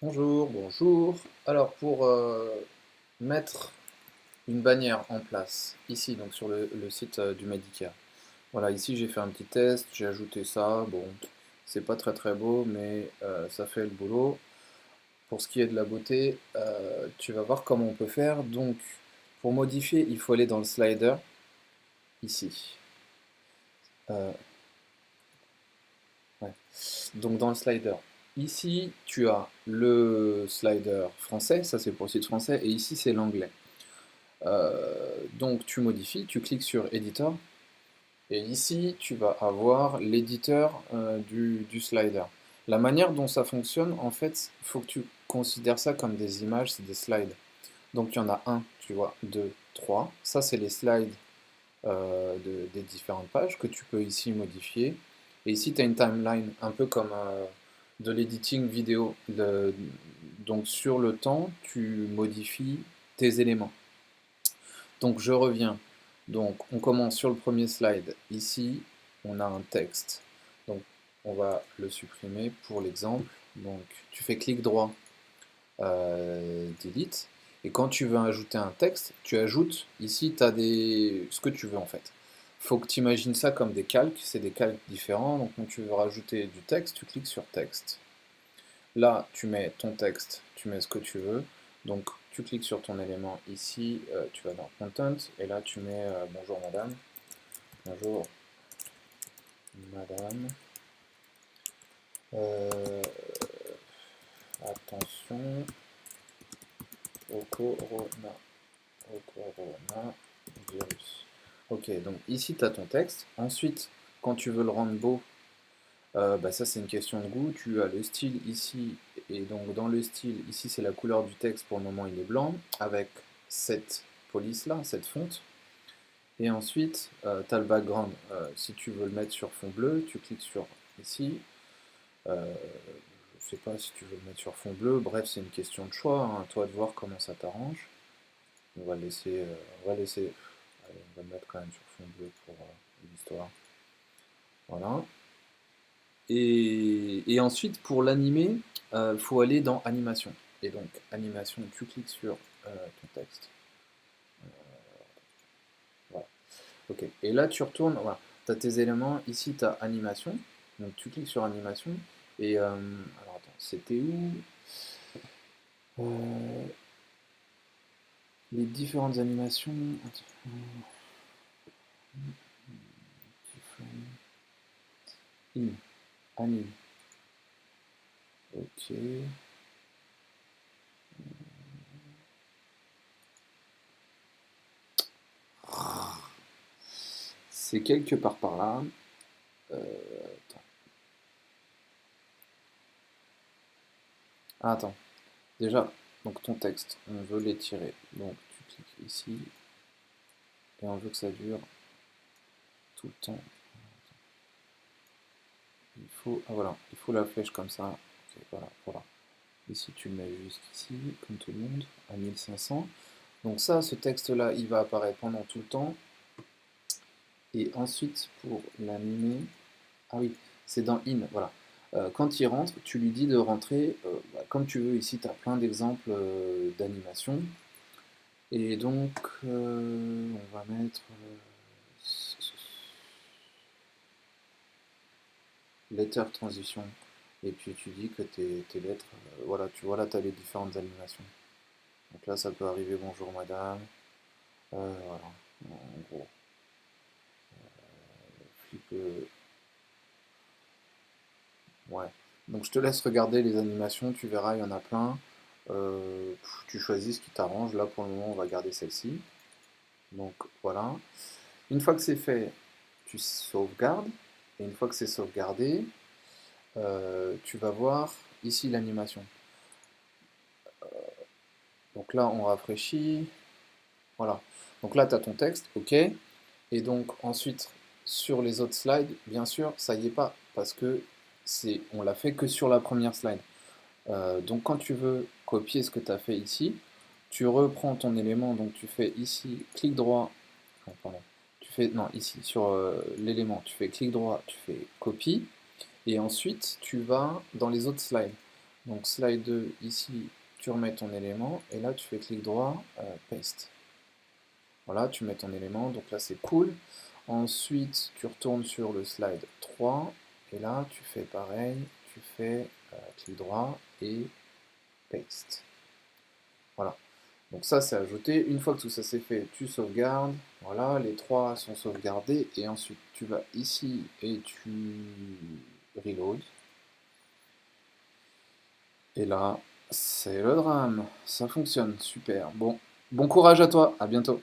Bonjour, bonjour. Alors pour mettre une bannière en place, ici donc sur le site du Medicare. Voilà, ici j'ai fait un petit test, j'ai ajouté ça. Bon, c'est pas très très beau, mais ça fait le boulot. Pour ce qui est de la beauté, tu vas voir comment on peut faire. Donc pour modifier, il faut aller dans le slider, ici. Euh, ouais. Donc dans le slider. Ici, tu as le slider français, ça c'est pour le site français, et ici c'est l'anglais. Donc tu modifies, tu cliques sur Editor, et ici tu vas avoir l'éditeur du slider. La manière dont ça fonctionne, en fait, il faut que tu considères ça comme des images, c'est des slides. Donc il y en a un, tu vois, deux, trois. Ça, c'est les slides des différentes pages que tu peux ici modifier. Et ici, tu as une timeline, un peu comme de l'editing vidéo. Donc sur le temps, tu modifies tes éléments. Donc je reviens. Donc on commence sur le premier slide. Ici, on a un texte. Donc on va le supprimer pour l'exemple. Donc tu fais clic droit, delete. Et quand tu veux ajouter un texte, tu ajoutes. Ici, tu as ce que tu veux en fait. Il faut que tu imagines ça comme des calques. C'est des calques différents. Donc quand tu veux rajouter du texte, tu cliques sur texte. Là, tu mets ton texte, tu mets ce que tu veux. Donc, tu cliques sur ton élément ici, tu vas dans Content, et là, tu mets bonjour madame. Bonjour madame. Euh, attention au coronavirus. Ok, donc ici, tu as ton texte. Ensuite, quand tu veux le rendre beau, bah ça c'est une question de goût. Tu as le style ici, et donc dans le style, ici c'est la couleur du texte, pour le moment il est blanc, avec cette police là, cette fonte. Et ensuite, tu as le background. Si tu veux le mettre sur fond bleu, tu cliques sur ici. Je ne sais pas si tu veux le mettre sur fond bleu, bref c'est une question de choix, hein. À toi de voir comment ça t'arrange. On va laisser, allez, on va le mettre quand même sur fond bleu pour l'histoire. Voilà. Et ensuite, pour l'animer, il faut aller dans animation. Et donc, animation, tu cliques sur ton texte. Voilà. Ok. Et là, tu retournes. Voilà. Tu as tes éléments. Ici, tu as animation. Donc, tu cliques sur animation. Et alors, attends, c'était où les différentes animations. In, anime. Ok. C'est quelque part par là. Attends. Ah, attends. Déjà, donc ton texte, on veut l'étirer. Donc tu cliques ici et on veut que ça dure tout le temps. Il faut, ah voilà, il faut la flèche comme ça. Ok, voilà, voilà. Ici tu le mets jusqu'ici, comme tout le monde, à 1500. Donc ça, ce texte-là, il va apparaître pendant tout le temps. Et ensuite, pour l'animer, ah oui, c'est dans In, voilà. Quand il rentre, tu lui dis de rentrer bah, comme tu veux. Ici, tu as plein d'exemples d'animation. Et donc, on va mettre letter transition. Et puis tu dis que tes lettres, voilà, tu vois là, tu as les différentes animations. Donc là, ça peut arriver bonjour madame. Voilà, en gros. Flip, ouais. Donc je te laisse regarder les animations, tu verras, il y en a plein. Tu choisis ce qui t'arrange. Là, pour le moment, on va garder celle-ci. Donc voilà. Une fois que c'est fait, tu sauvegardes. Et une fois que c'est sauvegardé, tu vas voir ici l'animation. Donc là, on rafraîchit. Voilà. Donc là, tu as ton texte, ok. Et donc ensuite, sur les autres slides, bien sûr, ça y est pas, parce que on l'a fait que sur la première slide. Donc quand tu veux copier ce que tu as fait ici, tu reprends ton élément, donc tu fais ici, clic droit, oh, pardon, tu fais, non, ici, sur l'élément, tu fais clic droit, tu fais copie, et ensuite tu vas dans les autres slides. Donc slide 2, ici, tu remets ton élément, et là, tu fais clic droit, paste. Voilà, tu mets ton élément, donc là, c'est cool. Ensuite, tu retournes sur le slide 3, et là, tu fais pareil, tu fais clic droit et paste. Voilà. Donc ça, c'est ajouté. Une fois que tout ça c'est fait, tu sauvegardes. Voilà, les trois sont sauvegardés. Et ensuite, tu vas ici et tu reload. Et là, c'est le drame. Ça fonctionne. Super. Bon, bon courage à toi. À bientôt.